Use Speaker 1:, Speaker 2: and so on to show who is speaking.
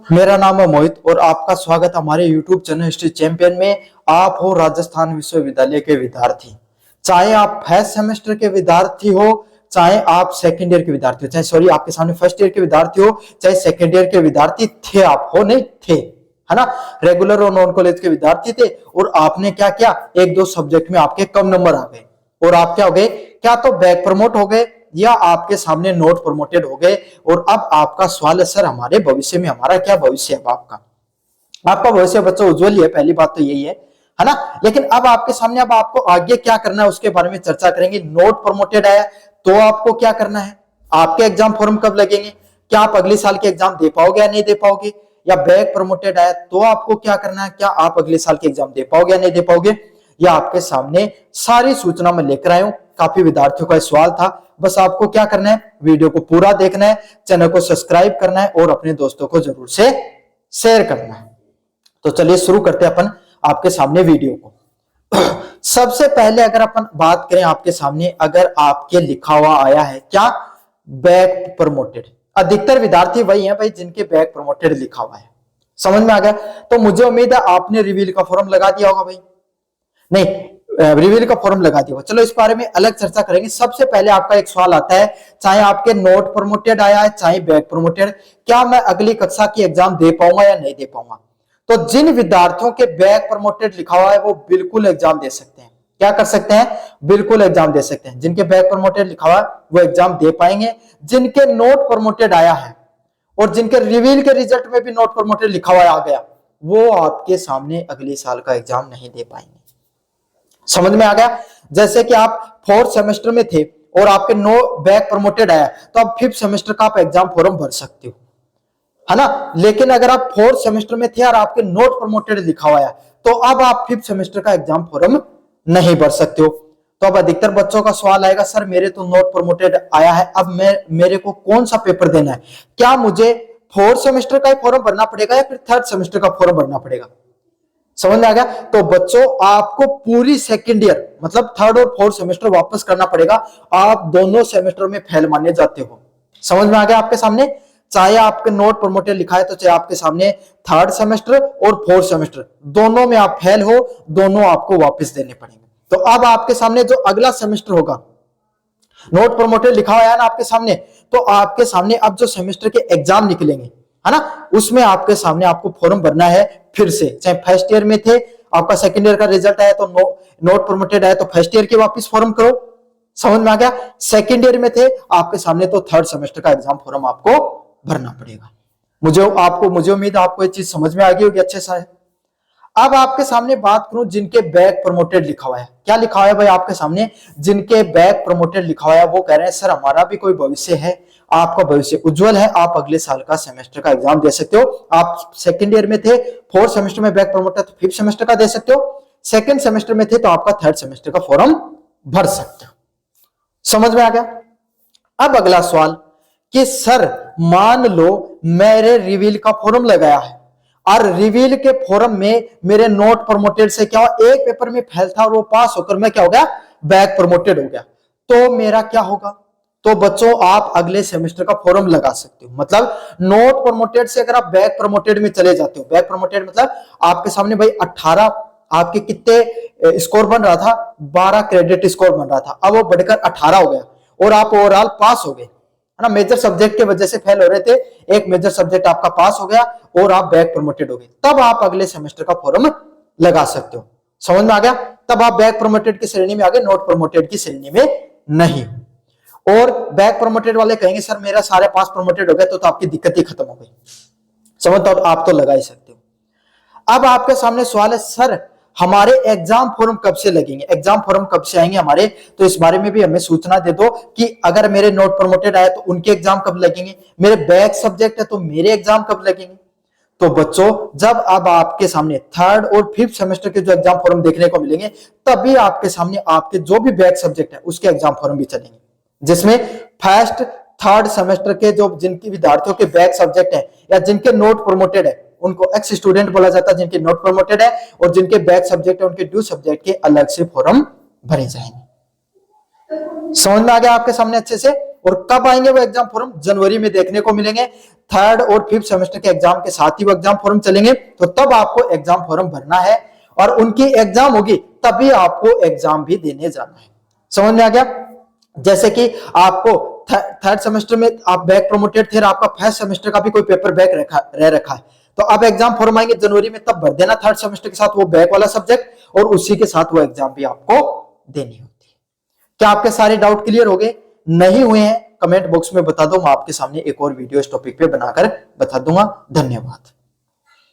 Speaker 1: मेरा नाम है मोहित और आपका स्वागत हमारे YouTube चैनल हिस्ट्री चैंपियन में। आप हो राजस्थान विश्वविद्यालय के विद्यार्थी, चाहे आप फर्स्ट सेमेस्टर के विद्यार्थी हो, चाहे आप सेकेंड ईयर के विद्यार्थी हो, चाहे सॉरी आपके सामने फर्स्ट ईयर के विद्यार्थी हो, चाहे सेकेंड ईयर के विद्यार्थी थे, आप हो नहीं थे, है ना। रेगुलर और नॉन कॉलेज के विद्यार्थी थे और आपने क्या किया, एक दो सब्जेक्ट में आपके कम नंबर आ गए और आप क्या हो गए, क्या तो बैक प्रमोट हो गए या आपके सामने नोट प्रमोटेड हो गए। और अब आपका सवाल है, सर हमारे भविष्य में हमारा क्या भविष्य है। आपका भविष्य बच्चों उज्जवल ही है, पहली बात तो यही है ना। लेकिन अब आपके सामने अब आपको आगे क्या करना है उसके बारे में चर्चा करेंगे। नोट प्रमोटेड आया तो आपको क्या करना है, आपके एग्जाम फॉर्म कब लगेंगे, क्या आप अगले साल के एग्जाम दे पाओगे या नहीं दे पाओगे। या बैक प्रमोटेड आया तो आपको क्या करना है, क्या आप अगले साल के एग्जाम दे पाओगे या नहीं दे पाओगे। या आपके सामने सारी सूचना मैं लेकर आया हूं। काफी विद्यार्थियों का सवाल था, बस आपको क्या करना है, वीडियो को पूरा देखना है, चैनल को सब्सक्राइब करना है और अपने दोस्तों को जरूर से शेयर करना है। तो चलिए शुरू करते हैं अपन आपके सामने वीडियो को। सबसे पहले अगर अपन बात करें आपके सामने, अगर आपके लिखा हुआ आया है क्या, बैक प्रमोटेड, अधिकतर विद्यार्थी वही हैं भाई जिनके बैक प्रमोटेड लिखा हुआ है। समझ में आ गया। तो मुझे उम्मीद है आपने रिवील का फॉर्म लगा दिया होगा भाई, नहीं रिवील का फॉर्म लगा दिया। चलो इस बारे में अलग चर्चा करेंगे। सबसे पहले आपका एक सवाल आता है, चाहे आपके नोट प्रमोटेड आया है चाहे बैक प्रमोटेड, क्या मैं अगली कक्षा की एग्जाम दे पाऊंगा या नहीं दे पाऊंगा। तो जिन विद्यार्थियों के बैक प्रमोटेड लिखा हुआ है वो बिल्कुल एग्जाम दे सकते हैं। क्या कर सकते हैं, बिल्कुल एग्जाम दे सकते हैं। जिनके बैक प्रमोटेड लिखा हुआ है वो एग्जाम दे पाएंगे। जिनके नोट प्रमोटेड आया है और जिनके रिवील के रिजल्ट में भी नोट प्रमोटेड लिखा हुआ आ गया, वो आपके सामने अगले साल का एग्जाम नहीं दे पाएंगे। समझ में आ गया। जैसे कि आप फोर्थ सेमेस्टर में थे और आपके नो बैक प्रमोटेड आया तो आप फिफ्थ सेमेस्टर का आप एग्जाम फॉर्म भर सकते हो, है ना। लेकिन अगर आप फोर्थ सेमेस्टर में थे और आपके नोट प्रमोटेड लिखा हुआ है तो अब आप फिफ्थ सेमेस्टर का एग्जाम फॉर्म नहीं भर सकते हो। तो अब अधिकतर बच्चों का सवाल आएगा, सर मेरे तो नोट प्रमोटेड आया है, अब मेरे को कौन सा पेपर देना है, क्या मुझे फोर्थ सेमेस्टर का ही फॉर्म भरना पड़ेगा या फिर थर्ड सेमेस्टर का फॉर्म भरना पड़ेगा। समझ में आ गया। तो बच्चों आपको पूरी सेकंड ईयर मतलब थर्ड और फोर्थ सेमेस्टर वापस करना पड़ेगा। आप दोनों सेमेस्टर में फेल माने जाते हो। समझ में आ गया आपके सामने। चाहे आपके नोट प्रमोटेड लिखा है तो चाहे आपके सामने थर्ड सेमेस्टर और फोर्थ सेमेस्टर दोनों में आप फेल हो, दोनों आपको वापस देने पड़ेंगे। तो अब आपके सामने जो अगला सेमेस्टर होगा, नोट प्रमोटेड लिखा हुआ है ना आपके सामने, तो आपके सामने अब जो सेमेस्टर के एग्जाम निकलेंगे, है ना, उसमें आपके सामने आपको फॉर्म भरना है फिर से। चाहे फर्स्ट ईयर में थे, आपका सेकंड ईयर का रिजल्ट आया तो नोट प्रमोटेड आया तो फर्स्ट ईयर के वापस फॉर्म करो। समझ में आ गया। सेकंड ईयर में थे आपके सामने तो थर्ड सेमेस्टर का एग्जाम फॉर्म आपको भरना पड़ेगा। मुझे उम्मीद है आपको ये चीज समझ में आ गई होगी अच्छे से। अब आपके सामने बात करूं जिनके बैक प्रमोटेड लिखा हुआ है, क्या लिखा हुआ है भाई आपके सामने, जिनके बैक प्रमोटेड लिखा हुआ है वो कह रहे हैं सर हमारा भी कोई भविष्य है, आपका भविष्य उज्जवल है, आप अगले साल का सेमेस्टर का एग्जाम दे सकते हो। आप सेकंड ईयर में थे, फोर्थ सेमेस्टर में बैक प्रमोटेड तो फिफ्थ सेमेस्टर का दे सकते हो। सेकंड सेमेस्टर में थे तो आपका थर्ड सेमेस्टर का फॉर्म भर सकते हो। समझ में आ गया। अब अगला सवाल कि सर मान लो मेरे रिवील का फॉर्म लगाया है और रिवील के फॉर्म में मेरे नोट प्रमोटेड से क्या हुआ, एक पेपर में फेल था और वो पास होकर मैं क्या हो गया, बैक प्रमोटेड हो गया, तो मेरा क्या होगा। तो बच्चों आप अगले सेमेस्टर का फॉर्म लगा सकते हो। मतलब नोट प्रमोटेड से अगर आप बैक प्रमोटेड में चले जाते हो, बैक प्रमोटेड मतलब आपके सामने भाई 18 आपके कितने स्कोर बन रहा था, 12 क्रेडिट स्कोर बन रहा था, अब वो बढ़कर 18 हो गया और आप ओवरऑल पास हो गए, है ना। मेजर सब्जेक्ट के वजह से फेल हो रहे थे, एक मेजर सब्जेक्ट आपका पास हो गया और आप बैक प्रमोटेड हो गए, तब आप अगले सेमेस्टर का फॉर्म लगा सकते हो। समझ में आ गया। तब आप बैक प्रमोटेड की श्रेणी में आ गए, नोट प्रमोटेड की श्रेणी में नहीं। और बैक प्रमोटेड वाले कहेंगे सर मेरा सारे पास प्रमोटेड हो गया, तो आपकी दिक्कत ही खत्म हो गई। समझ, तो आप तो लगा ही सकते हो। अब आपके सामने सवाल है सर हमारे एग्जाम फॉर्म कब से लगेंगे, एग्जाम फॉर्म कब से आएंगे हमारे, तो इस बारे में भी हमें सूचना दे दो कि अगर मेरे नोट प्रमोटेड आए तो उनके एग्जाम कब लगेंगे, मेरे बैक सब्जेक्ट है तो मेरे एग्जाम कब लगेंगे। तो बच्चों जब अब आपके सामने थर्ड और फिफ्थ सेमेस्टर के जो एग्जाम फॉर्म देखने को मिलेंगे, तभी आपके सामने आपके जो भी बैक सब्जेक्ट है उसके एग्जाम फॉर्म भी चलेंगे, जिसमें फर्स्ट थर्ड सेमेस्टर के जो जिनके विद्यार्थियों के बैक सब्जेक्ट है या जिनके नोट प्रमोटेड है उनको एक्स स्टूडेंट बोला जाता है, जिनके नोट प्रमोटेड है, और जिनके बैक सब्जेक्ट है उनके ड्यू सब्जेक्ट के अलग से फॉर्म भरे जाएंगे। समझ में आ गया आपके सामने अच्छे से। और कब आएंगे वो एग्जाम फॉर्म? जनवरी में देखने को मिलेंगे। थर्ड और फिफ्थ सेमेस्टर के एग्जाम के साथ ही वो एग्जाम फॉर्म चलेंगे, तो तब आपको एग्जाम फॉर्म भरना है और उनकी एग्जाम होगी तभी आपको एग्जाम भी देने जाना है। समझ में आ गया? जैसे कि आपको थर्ड सेमेस्टर में आप बैक प्रोमोटेड थे और आपका फर्स्ट सेमेस्टर का भी कोई पेपर बैक रह रखा है, तो अब एग्जाम फॉर्म आएंगे जनवरी में, तब भर देना थर्ड सेमेस्टर के साथ वो बैक वाला सब्जेक्ट और उसी के साथ वो एग्जाम भी आपको देनी होती है। क्या आपके सारे डाउट क्लियर हो गए? नहीं हुए हैं कमेंट बॉक्स में बता दो, मैं आपके सामने एक और वीडियो इस टॉपिक पे बनाकर बता दूंगा। धन्यवाद।